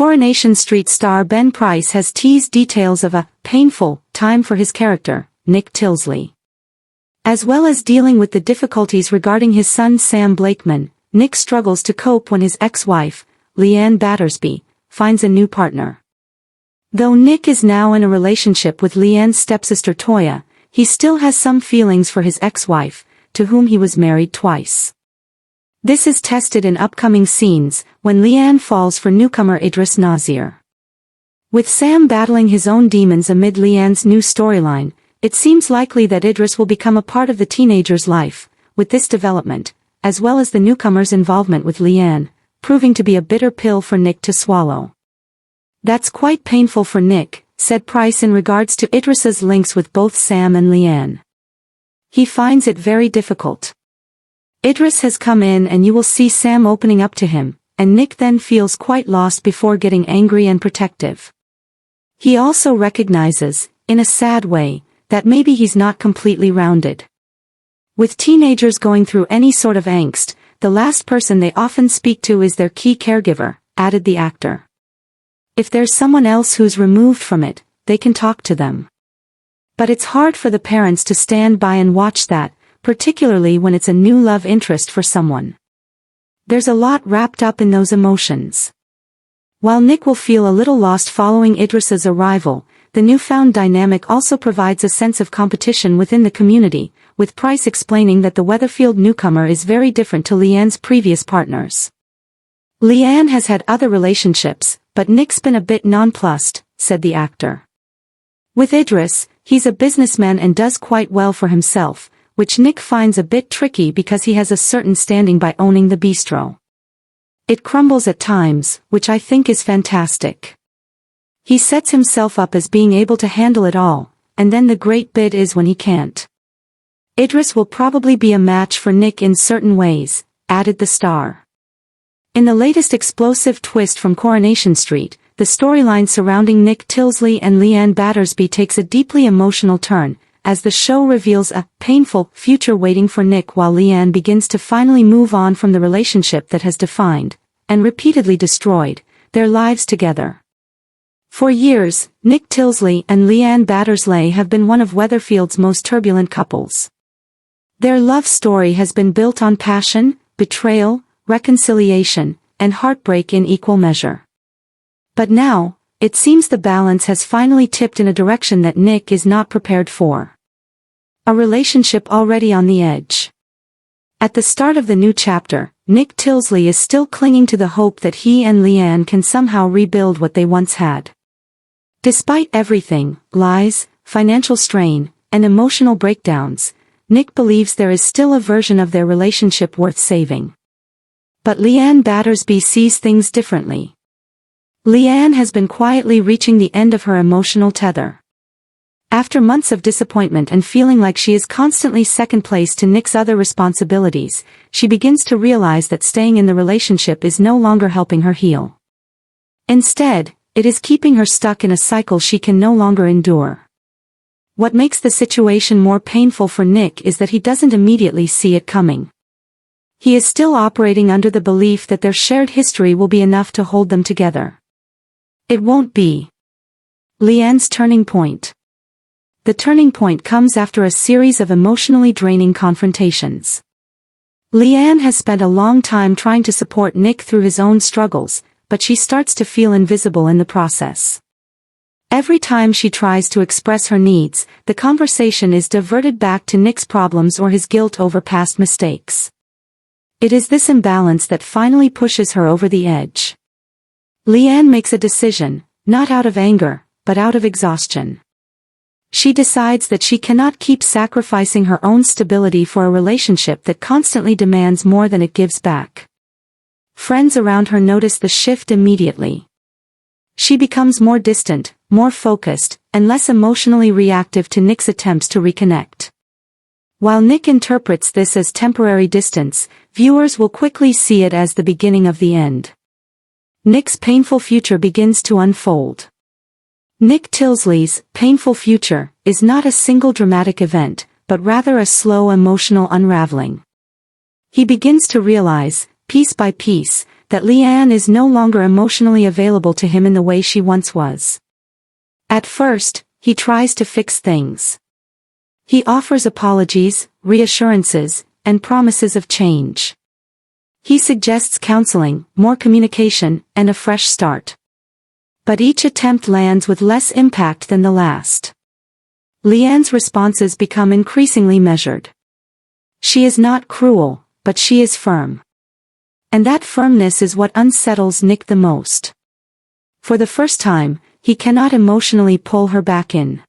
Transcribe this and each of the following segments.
Coronation Street star Ben Price has teased details of a painful time for his character, Nick Tilsley. As well as dealing with the difficulties regarding his son Sam Blakeman, Nick struggles to cope when his ex-wife, Leanne Battersby, finds a new partner. Though Nick is now in a relationship with Leanne's stepsister Toya, he still has some feelings for his ex-wife, to whom he was married twice. This is tested in upcoming scenes, when Leanne falls for newcomer Idris Nasir. With Sam battling his own demons amid Leanne's new storyline, it seems likely that Idris will become a part of the teenager's life, with this development, as well as the newcomer's involvement with Leanne, proving to be a bitter pill for Nick to swallow. "That's quite painful for Nick," said Price in regards to Idris's links with both Sam and Leanne. "He finds it very difficult. Idris has come in and you will see Sam opening up to him, and Nick then feels quite lost before getting angry and protective. He also recognizes, in a sad way, that maybe he's not completely rounded. With teenagers going through any sort of angst, the last person they often speak to is their key caregiver," added the actor. "If there's someone else who's removed from it, they can talk to them. But it's hard for the parents to stand by and watch that, particularly when it's a new love interest for someone. There's a lot wrapped up in those emotions." While Nick will feel a little lost following Idris's arrival, the newfound dynamic also provides a sense of competition within the community, with Price explaining that the Weatherfield newcomer is very different to Leanne's previous partners. "Leanne has had other relationships, but Nick's been a bit nonplussed," said the actor. "With Idris, he's a businessman and does quite well for himself, which Nick finds a bit tricky because he has a certain standing by owning the bistro. It crumbles at times, which I think is fantastic. He sets himself up as being able to handle it all, and then the great bit is when he can't. Idris will probably be a match for Nick in certain ways," added the star. In the latest explosive twist from Coronation Street, the storyline surrounding Nick Tilsley and Leanne Battersby takes a deeply emotional turn, as the show reveals a painful future waiting for Nick while Leanne begins to finally move on from the relationship that has defined, and repeatedly destroyed, their lives together. For years, Nick Tilsley and Leanne Battersby have been one of Weatherfield's most turbulent couples. Their love story has been built on passion, betrayal, reconciliation, and heartbreak in equal measure. But now, it seems the balance has finally tipped in a direction that Nick is not prepared for. A relationship already on the edge. At the start of the new chapter, Nick Tilsley is still clinging to the hope that he and Leanne can somehow rebuild what they once had. Despite everything, lies, financial strain, and emotional breakdowns, Nick believes there is still a version of their relationship worth saving. But Leanne Battersby sees things differently. Leanne has been quietly reaching the end of her emotional tether. After months of disappointment and feeling like she is constantly second place to Nick's other responsibilities, she begins to realize that staying in the relationship is no longer helping her heal. Instead, it is keeping her stuck in a cycle she can no longer endure. What makes the situation more painful for Nick is that he doesn't immediately see it coming. He is still operating under the belief that their shared history will be enough to hold them together. It won't be. Leanne's turning point. The turning point comes after a series of emotionally draining confrontations. Leanne has spent a long time trying to support Nick through his own struggles, but she starts to feel invisible in the process. Every time she tries to express her needs, the conversation is diverted back to Nick's problems or his guilt over past mistakes. It is this imbalance that finally pushes her over the edge. Leanne makes a decision, not out of anger, but out of exhaustion. She decides that she cannot keep sacrificing her own stability for a relationship that constantly demands more than it gives back. Friends around her notice the shift immediately. She becomes more distant, more focused, and less emotionally reactive to Nick's attempts to reconnect. While Nick interprets this as temporary distance, viewers will quickly see it as the beginning of the end. Nick's painful future begins to unfold. Nick Tilsley's painful future is not a single dramatic event, but rather a slow emotional unraveling. He begins to realize, piece by piece, that Leanne is no longer emotionally available to him in the way she once was. At first, he tries to fix things. He offers apologies, reassurances, and promises of change. He suggests counseling, more communication, and a fresh start. But each attempt lands with less impact than the last. Leanne's responses become increasingly measured. She is not cruel, but she is firm. And that firmness is what unsettles Nick the most. For the first time, he cannot emotionally pull her back in.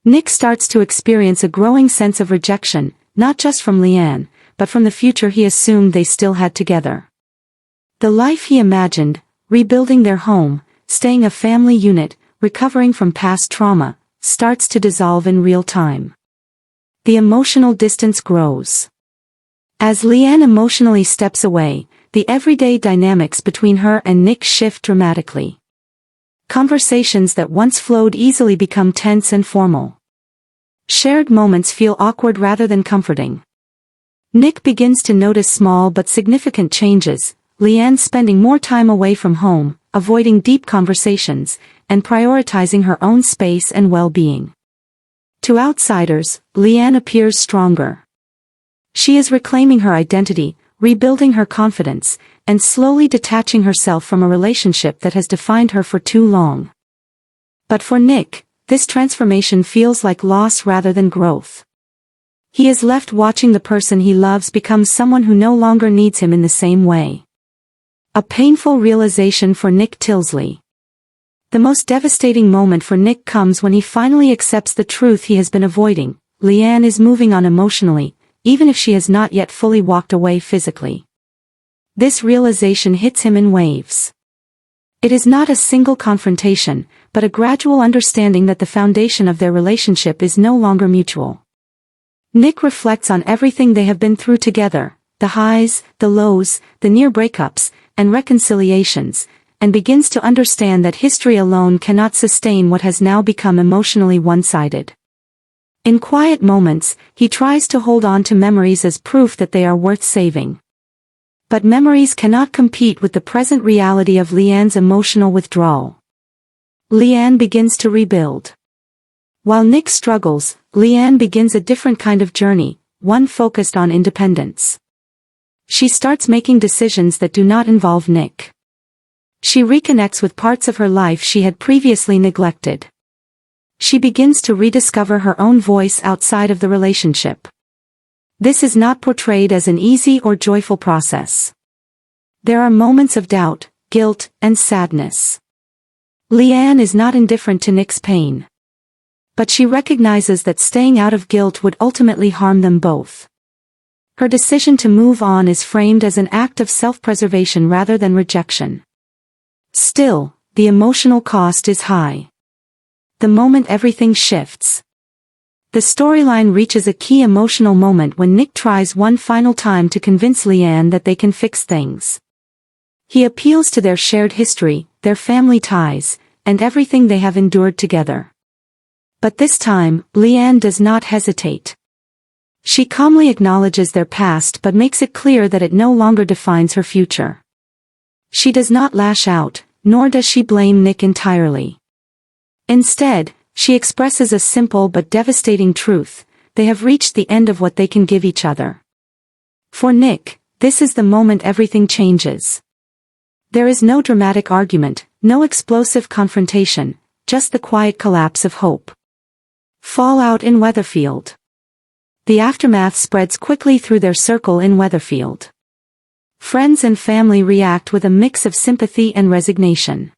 Nick starts to experience a growing sense of rejection, not just from Leanne, but from the future he assumed they still had together. The life he imagined, rebuilding their home, staying a family unit, recovering from past trauma, starts to dissolve in real time. The emotional distance grows. As Leanne emotionally steps away, the everyday dynamics between her and Nick shift dramatically. Conversations that once flowed easily become tense and formal. Shared moments feel awkward rather than comforting. Nick begins to notice small but significant changes, Leanne spending more time away from home, avoiding deep conversations, and prioritizing her own space and well-being. To outsiders, Leanne appears stronger. She is reclaiming her identity, rebuilding her confidence, and slowly detaching herself from a relationship that has defined her for too long. But for Nick, this transformation feels like loss rather than growth. He is left watching the person he loves become someone who no longer needs him in the same way. A painful realization for Nick Tilsley. The most devastating moment for Nick comes when he finally accepts the truth he has been avoiding. Leanne is moving on emotionally, even if she has not yet fully walked away physically. This realization hits him in waves. It is not a single confrontation, but a gradual understanding that the foundation of their relationship is no longer mutual. Nick reflects on everything they have been through together, the highs, the lows, the near breakups, and reconciliations, and begins to understand that history alone cannot sustain what has now become emotionally one-sided. In quiet moments, he tries to hold on to memories as proof that they are worth saving. But memories cannot compete with the present reality of Leanne's emotional withdrawal. Leanne begins to rebuild. While Nick struggles, Leanne begins a different kind of journey, one focused on independence. She starts making decisions that do not involve Nick. She reconnects with parts of her life she had previously neglected. She begins to rediscover her own voice outside of the relationship. This is not portrayed as an easy or joyful process. There are moments of doubt, guilt, and sadness. Leanne is not indifferent to Nick's pain. But she recognizes that staying out of guilt would ultimately harm them both. Her decision to move on is framed as an act of self-preservation rather than rejection. Still, the emotional cost is high. The moment everything shifts. The storyline reaches a key emotional moment when Nick tries one final time to convince Leanne that they can fix things. He appeals to their shared history, their family ties, and everything they have endured together. But this time, Leanne does not hesitate. She calmly acknowledges their past but makes it clear that it no longer defines her future. She does not lash out, nor does she blame Nick entirely. Instead, she expresses a simple but devastating truth: they have reached the end of what they can give each other. For Nick, this is the moment everything changes. There is no dramatic argument, no explosive confrontation, just the quiet collapse of hope. Fallout in Weatherfield. The aftermath spreads quickly through their circle in Weatherfield. Friends and family react with a mix of sympathy and resignation.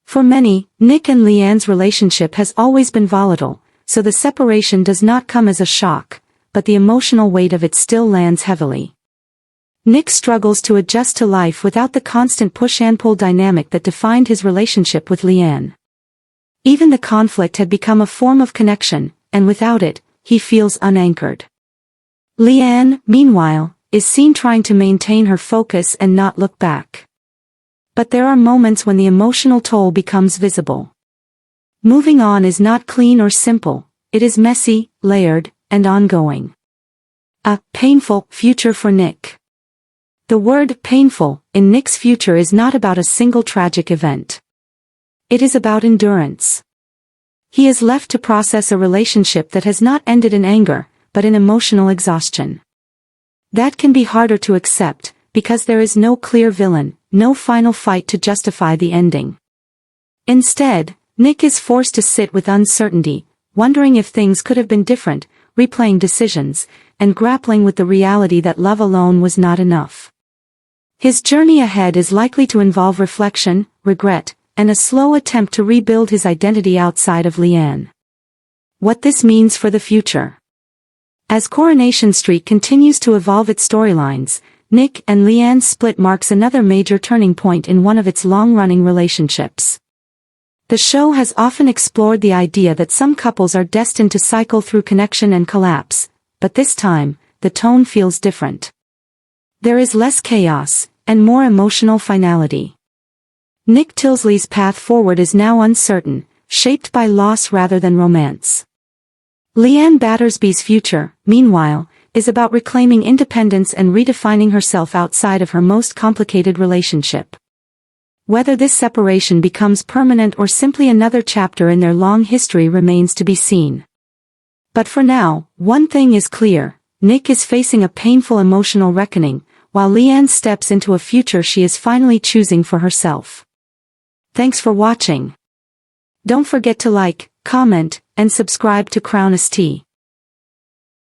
For many, Nick and Leanne's relationship has always been volatile, so the separation does not come as a shock, but the emotional weight of it still lands heavily. Nick struggles to adjust to life without the constant push-and-pull dynamic that defined his relationship with Leanne. Even the conflict had become a form of connection, and without it, he feels unanchored. Leanne, meanwhile, is seen trying to maintain her focus and not look back. But there are moments when the emotional toll becomes visible. Moving on is not clean or simple, it is messy, layered, and ongoing. A painful future for Nick. The word painful in Nick's future is not about a single tragic event. It is about endurance. He is left to process a relationship that has not ended in anger, but in emotional exhaustion. That can be harder to accept, because there is no clear villain, no final fight to justify the ending. Instead, Nick is forced to sit with uncertainty, wondering if things could have been different, replaying decisions, and grappling with the reality that love alone was not enough. His journey ahead is likely to involve reflection, regret, and a slow attempt to rebuild his identity outside of Leanne. What this means for the future. As Coronation Street continues to evolve its storylines, Nick and Leanne's split marks another major turning point in one of its long-running relationships. The show has often explored the idea that some couples are destined to cycle through connection and collapse, but this time, the tone feels different. There is less chaos, and more emotional finality. Nick Tilsley's path forward is now uncertain, shaped by loss rather than romance. Leanne Battersby's future, meanwhile, is about reclaiming independence and redefining herself outside of her most complicated relationship. Whether this separation becomes permanent or simply another chapter in their long history remains to be seen. But for now, one thing is clear: Nick is facing a painful emotional reckoning, while Leanne steps into a future she is finally choosing for herself. Thanks for watching. Don't forget to like, comment, and subscribe to Crown ST.